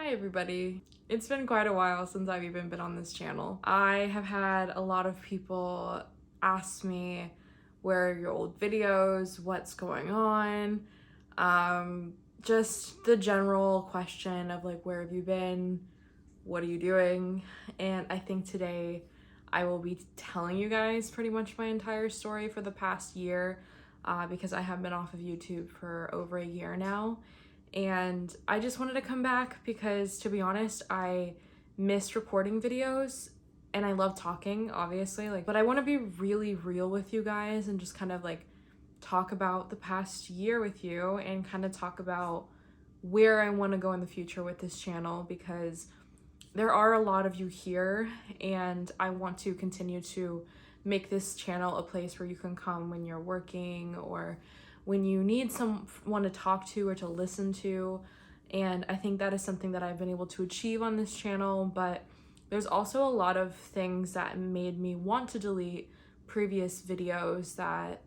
Hi everybody. It's been quite a while since I've even been on this channel. I have had a lot of people ask me where are your old videos, what's going on, just the general question of like where have you been, what are you doing, and I think today I will be telling you guys pretty much my entire story for the past year because I have been off of YouTube for over a year now. And I just wanted to come back because, to be honest, I missed recording videos and I love talking, obviously, but I want to be really real with you guys and just kind of like talk about the past year with you and kind of talk about where I want to go in the future with this channel, because there are a lot of you here and I want to continue to make this channel a place where you can come when you're working or when you need someone to talk to or to listen to. And I think that is something that I've been able to achieve on this channel, but there's also a lot of things that made me want to delete previous videos that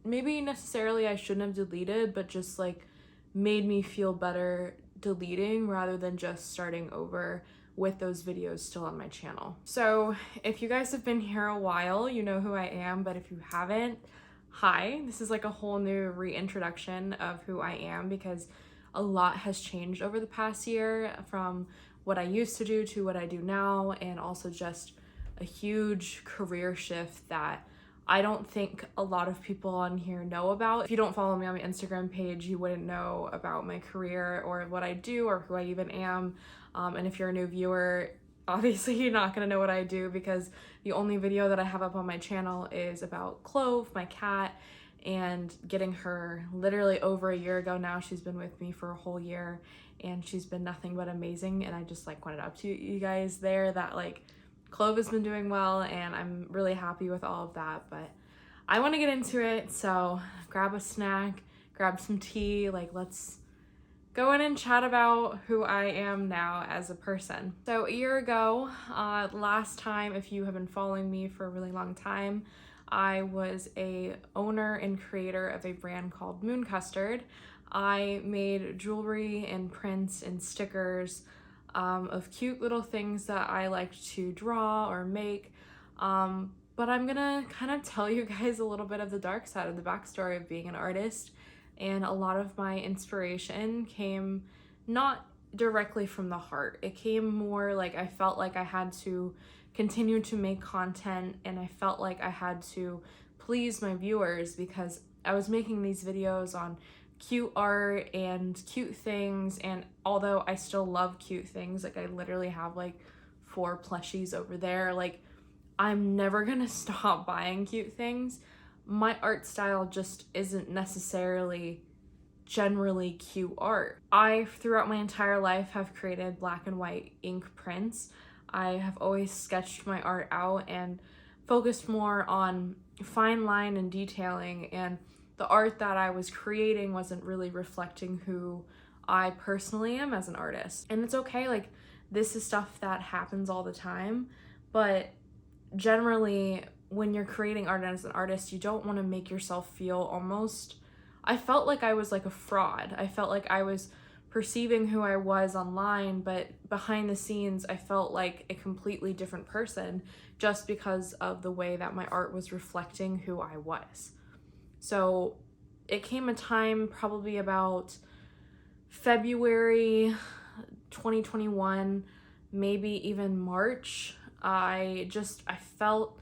maybe necessarily I shouldn't have deleted, but just like made me feel better deleting rather than just starting over with those videos still on my channel. So if you guys have been here a while, you know who I am, but if you haven't, hi, this is like a whole new reintroduction of who I am because a lot has changed over the past year from what I used to do to what I do now, and also just a huge career shift that I don't think a lot of people on here know about. If you don't follow me on my Instagram page, you wouldn't know about my career or what I do or who I even am. And if you're a new viewer, obviously you're not gonna know what I do because the only video that I have up on my channel is about Clove, my cat, and getting her literally over a year ago now. She's been with me for a whole year and she's been nothing but amazing. And I just like pointed out to you guys there that like Clove has been doing well and I'm really happy with all of that. But I want to get into it, so grab a snack, grab some tea, like let's go in and chat about who I am now as a person. So a year ago, last time, if you have been following me for a really long time, I was a owner and creator of a brand called Custard. I made jewelry and prints and stickers of cute little things that I liked to draw or make. But I'm gonna kind of tell you guys a little bit of the dark side of the backstory of being an artist. And a lot of my inspiration came not directly from the heart. It came more like I felt like I had to continue to make content and I felt like I had to please my viewers because I was making these videos on cute art and cute things. And although I still love cute things, like I literally have like 4 plushies over there, like I'm never gonna stop buying cute things. My art style just isn't necessarily generally cute art. I, throughout my entire life, have created black and white ink prints. I have always sketched my art out and focused more on fine line and detailing, and the art that I was creating wasn't really reflecting who I personally am as an artist. And it's okay, like this is stuff that happens all the time, but generally when you're creating art as an artist, you don't want to make yourself feel almost, I felt like I was like a fraud. I felt like I was perceiving who I was online, but behind the scenes, I felt like a completely different person just because of the way that my art was reflecting who I was. So it came a time probably about February 2021, maybe even March, I felt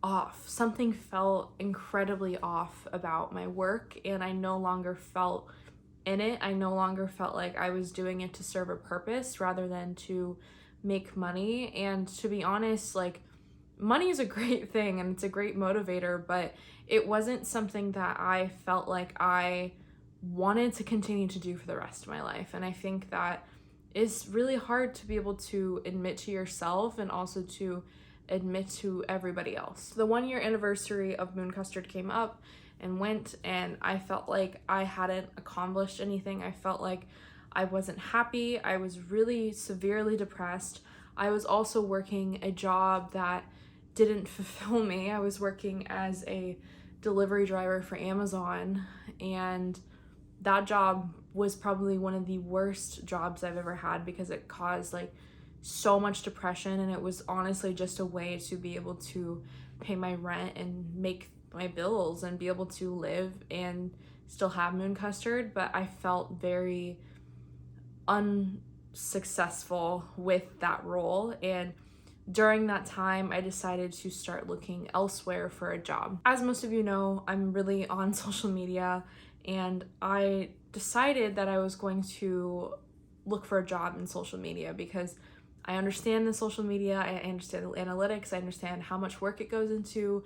off. Something felt incredibly off about my work and I no longer felt in it. I no longer felt like I was doing it to serve a purpose rather than to make money. And to be honest, like money is a great thing and it's a great motivator, but it wasn't something that I felt like I wanted to continue to do for the rest of my life. And I think that is really hard to be able to admit to yourself and also to admit to everybody else. The 1 year anniversary of Custard came up and went, and I felt like I hadn't accomplished anything. I felt like I wasn't happy. I was really severely depressed. I was also working a job that didn't fulfill me. I was working as a delivery driver for Amazon, and that job was probably one of the worst jobs I've ever had because it caused like so much depression, and it was honestly just a way to be able to pay my rent and make my bills and be able to live and still have moon custard. But I felt very unsuccessful with that role, and during that time I decided to start looking elsewhere for a job. As most of you know, I'm really on social media, and I decided that I was going to look for a job in social media because I understand the social media, I understand the analytics, I understand how much work it goes into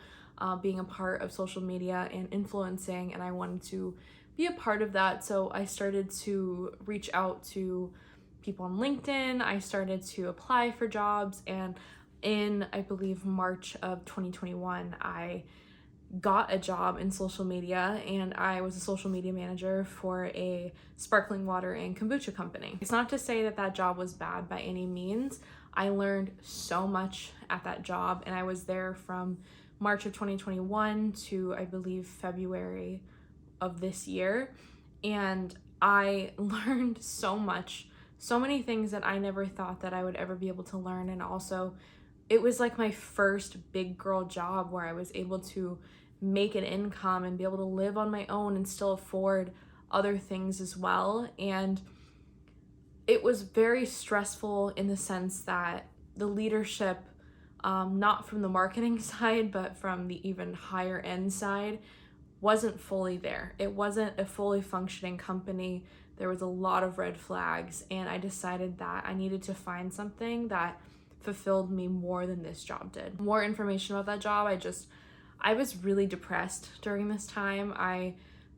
being a part of social media and influencing, and I wanted to be a part of that. So I started to reach out to people on LinkedIn, I started to apply for jobs, and in, I believe, March of 2021, I got a job in social media, and I was a social media manager for a sparkling water and kombucha company. It's not to say that that job was bad by any means. I learned so much at that job, and I was there from March of 2021 to, I believe, February of this year, and I learned so much, so many things that I never thought that I would ever be able to learn. And also, it was like my first big girl job where I was able to make an income and be able to live on my own and still afford other things as well. And it was very stressful in the sense that the leadership, not from the marketing side, but from the even higher end side, wasn't fully there. It wasn't a fully functioning company. There was a lot of red flags, and I decided that I needed to find something that fulfilled me more than this job did. More information about that job, I was really depressed during this time. I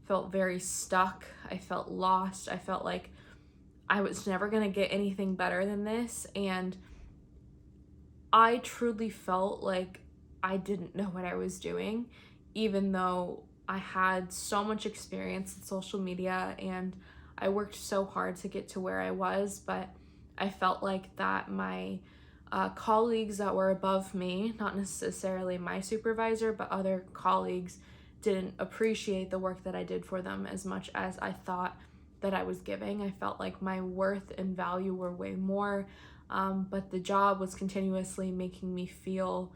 felt very stuck. I felt lost. I felt like I was never gonna get anything better than this, and I truly felt like I didn't know what I was doing, even though I had so much experience in social media and I worked so hard to get to where I was. But I felt like that my colleagues that were above me, not necessarily my supervisor, but other colleagues, didn't appreciate the work that I did for them as much as I thought that I was giving. I felt like my worth and value were way more, but the job was continuously making me feel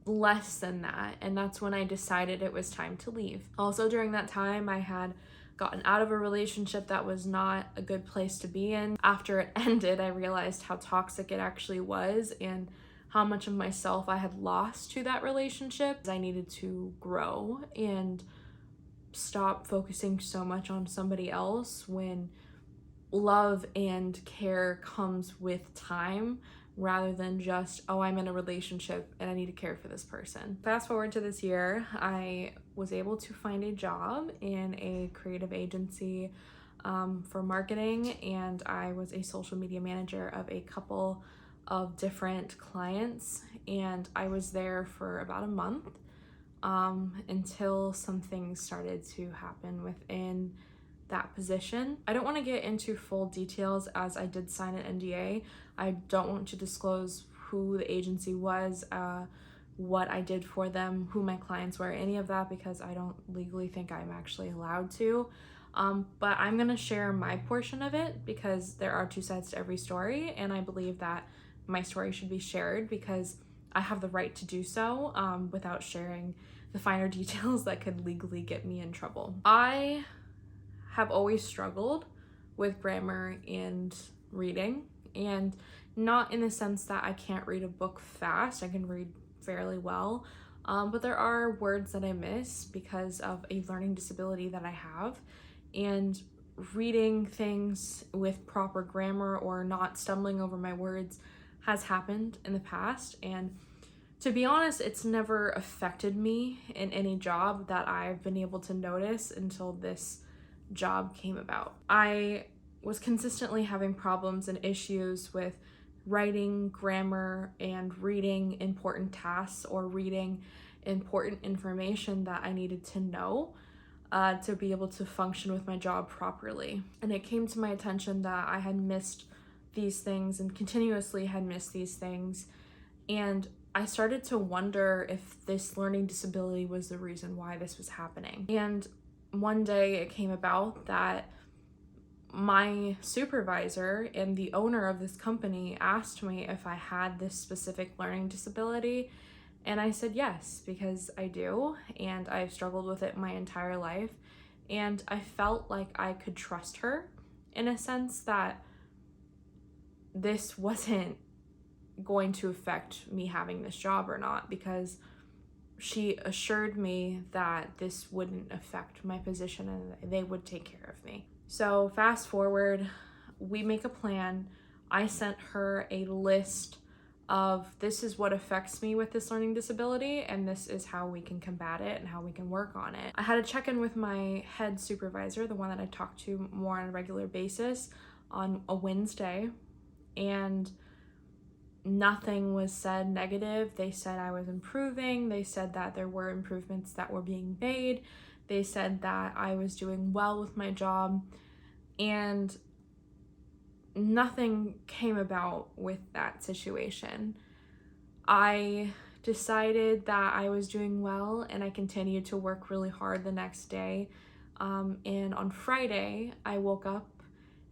less than that, and that's when I decided it was time to leave. Also, during that time, I had gotten out of a relationship that was not a good place to be in. After it ended, I realized how toxic it actually was and how much of myself I had lost to that relationship. I needed to grow and stop focusing so much on somebody else when love and care comes with time, rather than just, oh, I'm in a relationship and I need to care for this person. Fast forward to this year, I was able to find a job in a creative agency for marketing, and I was a social media manager of a couple of different clients, and I was there for about a month until some things started to happen within that position. I don't want to get into full details as I did sign an NDA. I don't want to disclose who the agency was, what I did for them, who my clients were, any of that, because I don't legally think I'm actually allowed to. But I'm going to share my portion of it because there are two sides to every story, and I believe that my story should be shared because I have the right to do so without sharing the finer details that could legally get me in trouble. I have always struggled with grammar and reading, and not in the sense that I can't read a book fast. I can read fairly well, but there are words that I miss because of a learning disability that I have, and reading things with proper grammar or not stumbling over my words has happened in the past. And to be honest, it's never affected me in any job that I've been able to notice until this job came about. I was consistently having problems and issues with writing, grammar, and reading important tasks or reading important information that I needed to know to be able to function with my job properly. And it came to my attention that I had missed these things and continuously had missed these things. And I started to wonder if this learning disability was the reason why this was happening. And one day it came about that my supervisor and the owner of this company asked me if I had this specific learning disability, and I said yes, because I do, and I've struggled with it my entire life. And I felt like I could trust her in a sense that this wasn't going to affect me having this job or not, because she assured me that this wouldn't affect my position and they would take care of me. So fast forward, we make a plan. I sent her a list of, this is what affects me with this learning disability, and this is how we can combat it and how we can work on it. I had a check-in with my head supervisor, the one that I talk to more on a regular basis, on a Wednesday, and nothing was said negative. They said I was improving. They said that there were improvements that were being made. They said that I was doing well with my job, and nothing came about with that situation. I decided that I was doing well, and I continued to work really hard the next day. And on Friday, I woke up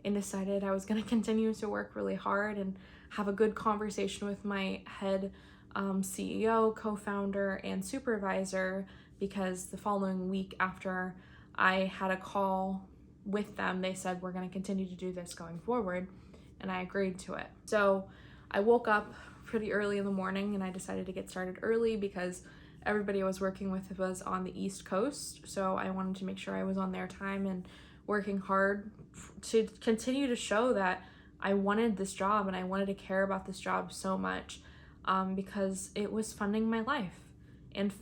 and decided I was going to continue to work really hard and have a good conversation with my head CEO, co-founder, and supervisor, because the following week after I had a call with them, they said, we're going to continue to do this going forward, and I agreed to it. So I woke up pretty early in the morning, and I decided to get started early because everybody I was working with was on the East Coast, so I wanted to make sure I was on their time and working hard to continue to show that I wanted this job and I wanted to care about this job so much, because it was funding my life and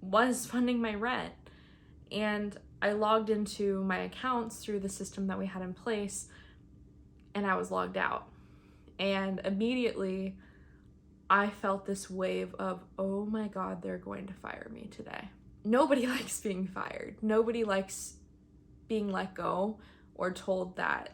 was funding my rent. And I logged into my accounts through the system that we had in place, and I was logged out. And immediately I felt this wave of, oh my God, they're going to fire me today. Nobody likes being fired. Nobody likes being let go or told that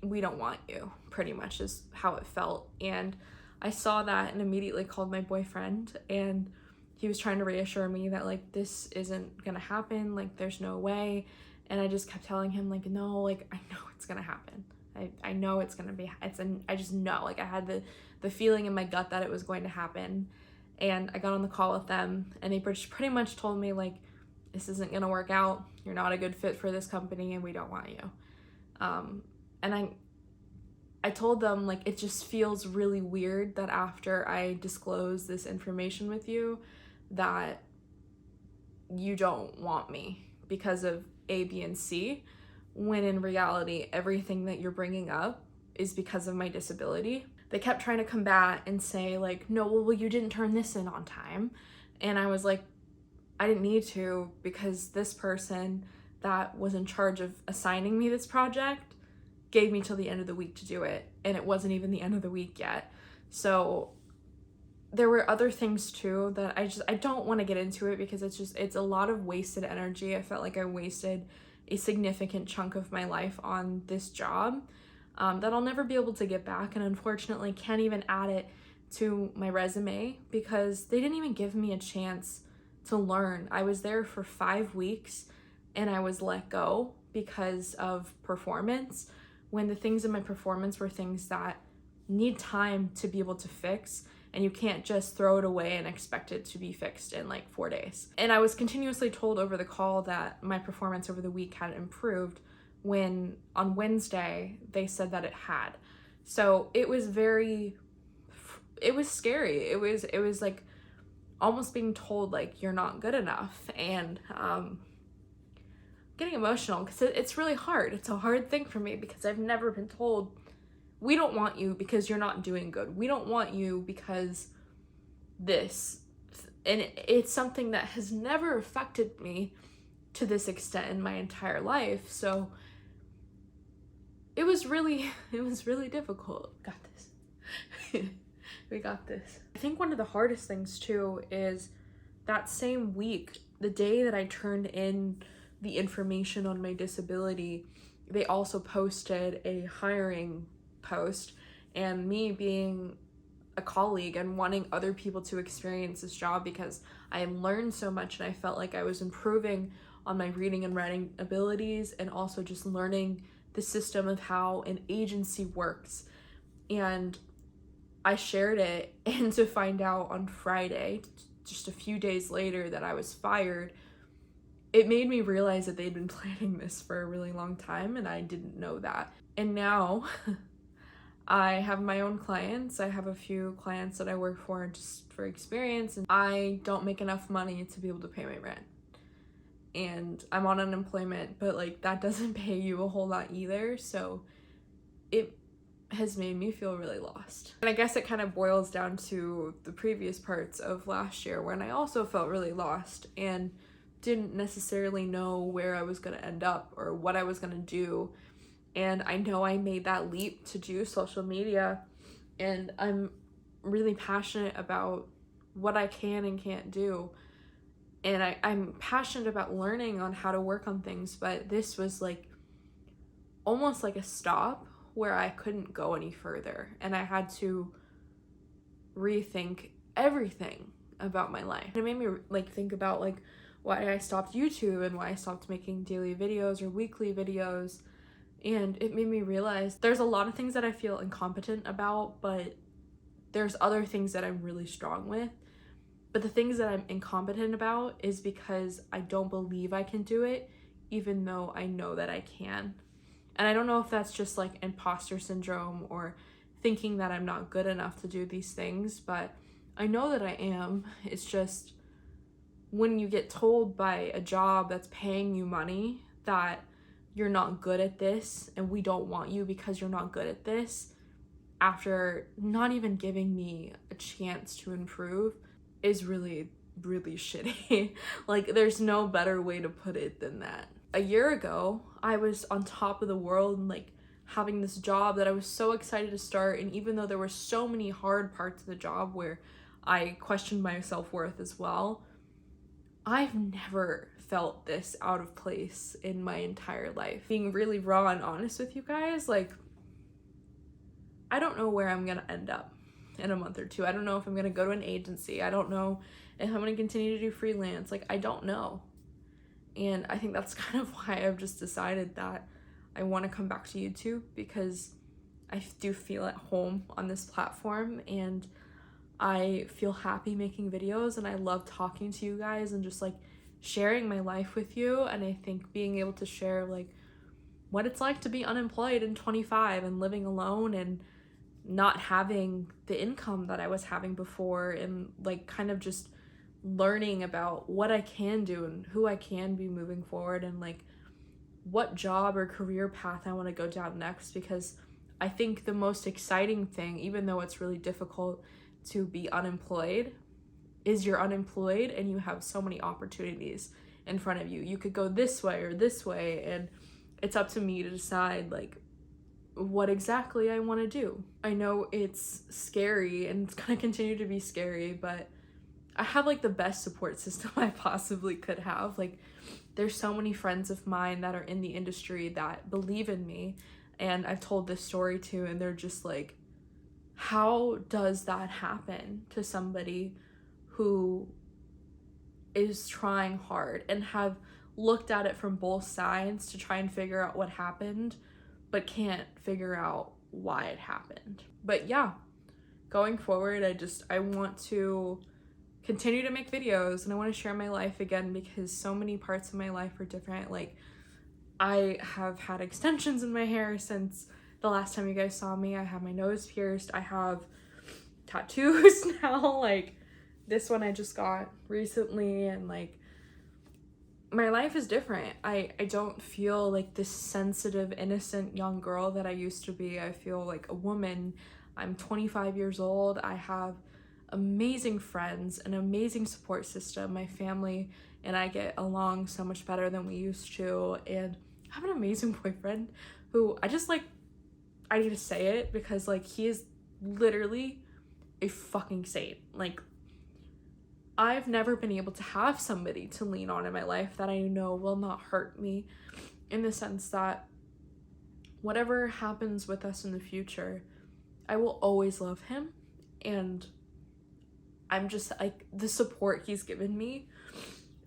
we don't want you, pretty much is how it felt. And I saw that and immediately called my boyfriend, and he was trying to reassure me that like, this isn't gonna happen, like there's no way. And I just kept telling him like, no, like I know it's gonna happen. I know it's gonna be, I just know, like I had the feeling in my gut that it was going to happen. And I got on the call with them, and they pretty much told me like, this isn't gonna work out. You're not a good fit for this company, and we don't want you. And I told them like, it just feels really weird that after I disclose this information with you, that you don't want me because of A, B, and C, when in reality, everything that you're bringing up is because of my disability. They kept trying to combat and say like, no, well, you didn't turn this in on time. And I was like, I didn't need to, because this person that was in charge of assigning me this project gave me till the end of the week to do it, and it wasn't even the end of the week yet. So there were other things too that I don't want to get into it, because it's a lot of wasted energy. I felt like I wasted a significant chunk of my life on this job that I'll never be able to get back, and unfortunately can't even add it to my resume because they didn't even give me a chance to learn. I was there for 5 weeks and I was let go because of performance, when the things in my performance were things that need time to be able to fix, and you can't just throw it away and expect it to be fixed in like 4 days. And I was continuously told over the call that my performance over the week had improved, when on Wednesday they said that it had. So it was scary. It was like almost being told like, you're not good enough. And getting emotional because it's really hard. It's a hard thing for me because I've never been told, we don't want you because you're not doing good. We don't want you because this. And it's something that has never affected me to this extent in my entire life. So it was really difficult. Got this. We got this. I think one of the hardest things too is that same week, the day that I turned in the information on my disability, they also posted a hiring post, and me being a colleague and wanting other people to experience this job because I had learned so much and I felt like I was improving on my reading and writing abilities, and also just learning the system of how an agency works. And I shared it, and to find out on Friday, just a few days later, that I was fired, it made me realize that they'd been planning this for a really long time, and I didn't know that. And now I have my own clients. I have a few clients that I work for just for experience, and I don't make enough money to be able to pay my rent. And I'm on unemployment, but like that doesn't pay you a whole lot either, so it has made me feel really lost. And I guess it kind of boils down to the previous parts of last year when I also felt really lost and didn't necessarily know where I was going to end up or what I was going to do. And I know I made that leap to do social media, and I'm really passionate about what I can and can't do. And I'm passionate about learning on how to work on things, but this was like almost like a stop where I couldn't go any further, and I had to rethink everything about my life. It made me like think about like why I stopped YouTube and why I stopped making daily videos or weekly videos. And it made me realize there's a lot of things that I feel incompetent about, but there's other things that I'm really strong with. But the things that I'm incompetent about is because I don't believe I can do it, even though I know that I can. And I don't know if that's just like imposter syndrome or thinking that I'm not good enough to do these things, but I know that I am. It's just when you get told by a job that's paying you money that you're not good at this and we don't want you because you're not good at this, after not even giving me a chance to improve, is really, really shitty. Like, there's no better way to put it than that. A year ago, I was on top of the world and like having this job that I was so excited to start. And even though there were so many hard parts of the job where I questioned my self-worth as well, I've never felt this out of place in my entire life. Being really raw and honest with you guys, like, I don't know where I'm gonna end up in a month or two. I don't know if I'm gonna go to an agency. I don't know if I'm gonna continue to do freelance. Like, I don't know. And I think that's kind of why I've just decided that I want to come back to YouTube, because I do feel at home on this platform and I feel happy making videos, and I love talking to you guys and just like sharing my life with you. And I think being able to share like what it's like to be unemployed and 25 and living alone and not having the income that I was having before, and like kind of just learning about what I can do and who I can be moving forward, and like what job or career path I want to go down next. Because I think the most exciting thing, even though it's really difficult to be unemployed, is you're unemployed and you have so many opportunities in front of you. You could go this way or this way, and it's up to me to decide like what exactly I want to do. I know it's scary and it's gonna continue to be scary, but I have like the best support system I possibly could have. Like, there's so many friends of mine that are in the industry that believe in me, and I've told this story to, and they're just like, how does that happen to somebody who is trying hard and have looked at it from both sides to try and figure out what happened, but can't figure out why it happened? But yeah, going forward, I want to continue to make videos, and I want to share my life again, because so many parts of my life are different. Like, I have had extensions in my hair since the last time you guys saw me. I have my nose pierced. I have tattoos now. Like, this one I just got recently, and like my life is different. I don't feel like this sensitive, innocent young girl that I used to be. I feel like a woman. I'm 25 years old. I have amazing friends, an amazing support system. My family and I get along so much better than we used to, and I have an amazing boyfriend who I need to say it because like he is literally a fucking saint. Like, I've never been able to have somebody to lean on in my life that I know will not hurt me, in the sense that whatever happens with us in the future, I will always love him. And I'm just like, the support he's given me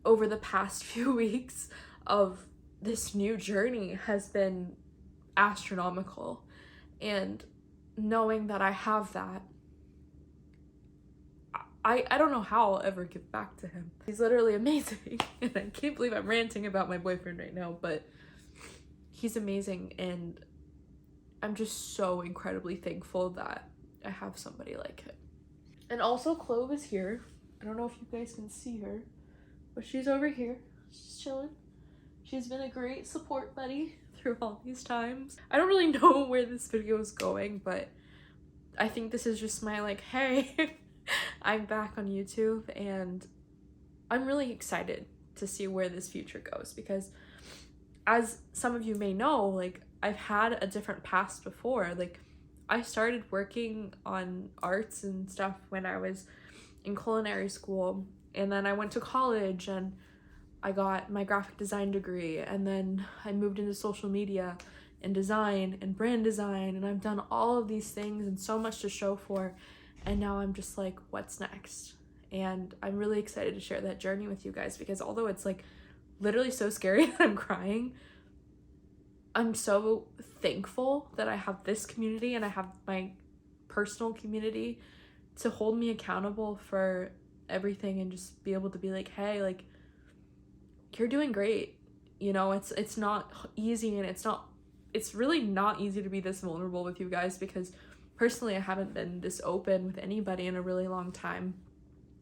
over the past few weeks of this new journey has been astronomical. And knowing that I have that, I don't know how I'll ever give back to him. He's literally amazing. And I can't believe I'm ranting about my boyfriend right now, but he's amazing, and I'm just so incredibly thankful that I have somebody like him. And also Clove is here. I don't know if you guys can see her, but she's over here. She's chilling. She's been a great support buddy through all these times. I don't really know where this video is going, but I think this is just my like, hey, I'm back on YouTube, and I'm really excited to see where this future goes, because as some of you may know, like, I've had a different past before. Like, I started working on arts and stuff when I was in culinary school, and then I went to college and I got my graphic design degree, and then I moved into social media and design and brand design, and I've done all of these things and so much to show for, and now I'm just like, what's next? And I'm really excited to share that journey with you guys, because although it's like literally so scary that I'm crying, I'm so thankful that I have this community and I have my personal community to hold me accountable for everything, and just be able to be like, hey, like, you're doing great. You know, it's not easy, and it's really not easy to be this vulnerable with you guys, because personally I haven't been this open with anybody in a really long time.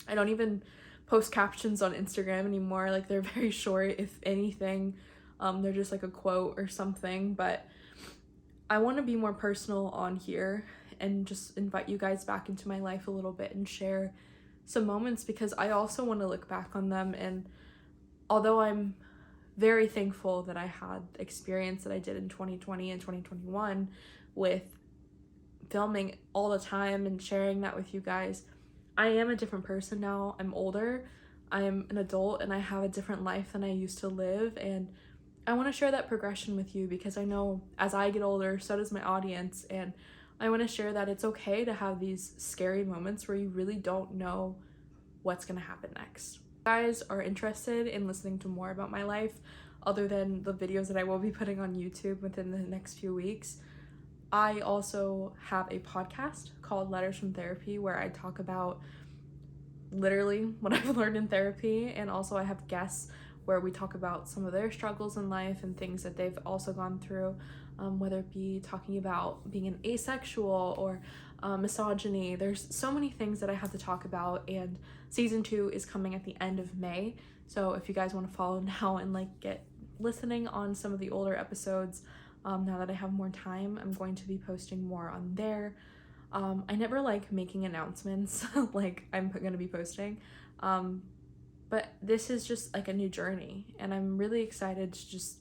I don't even post captions on Instagram anymore. Like, they're very short, if anything. They're just like a quote or something, but I want to be more personal on here and just invite you guys back into my life a little bit and share some moments, because I also want to look back on them. And although I'm very thankful that I had the experience that I did in 2020 and 2021 with filming all the time and sharing that with you guys, I am a different person now. I'm older, I am an adult, and I have a different life than I used to live, and I want to share that progression with you, because I know as I get older, so does my audience, and I want to share that it's okay to have these scary moments where you really don't know what's going to happen next. If you guys are interested in listening to more about my life, other than the videos that I will be putting on YouTube within the next few weeks, I also have a podcast called Letters from Therapy, where I talk about literally what I've learned in therapy, and also I have guests where we talk about some of their struggles in life and things that they've also gone through, whether it be talking about being an asexual or misogyny. There's so many things that I have to talk about, and season 2 is coming at the end of May. So if you guys want to follow now and like get listening on some of the older episodes, now that I have more time, I'm going to be posting more on there. I never like making announcements like I'm gonna be posting, but this is just like a new journey, and I'm really excited to just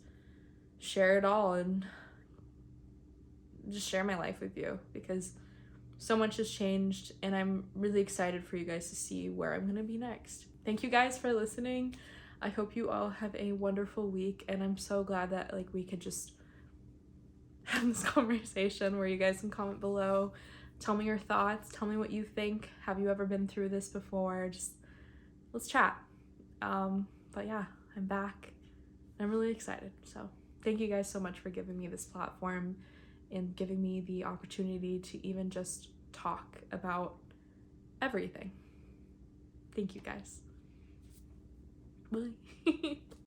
share it all and just share my life with you, because so much has changed, and I'm really excited for you guys to see where I'm gonna be next. Thank you guys for listening. I hope you all have a wonderful week, and I'm so glad that like we could just have this conversation where you guys can comment below, tell me your thoughts, tell me what you think. Have you ever been through this before? Just let's chat. But yeah, I'm back. I'm really excited. So thank you guys so much for giving me this platform and giving me the opportunity to even just talk about everything. Thank you guys. Bye.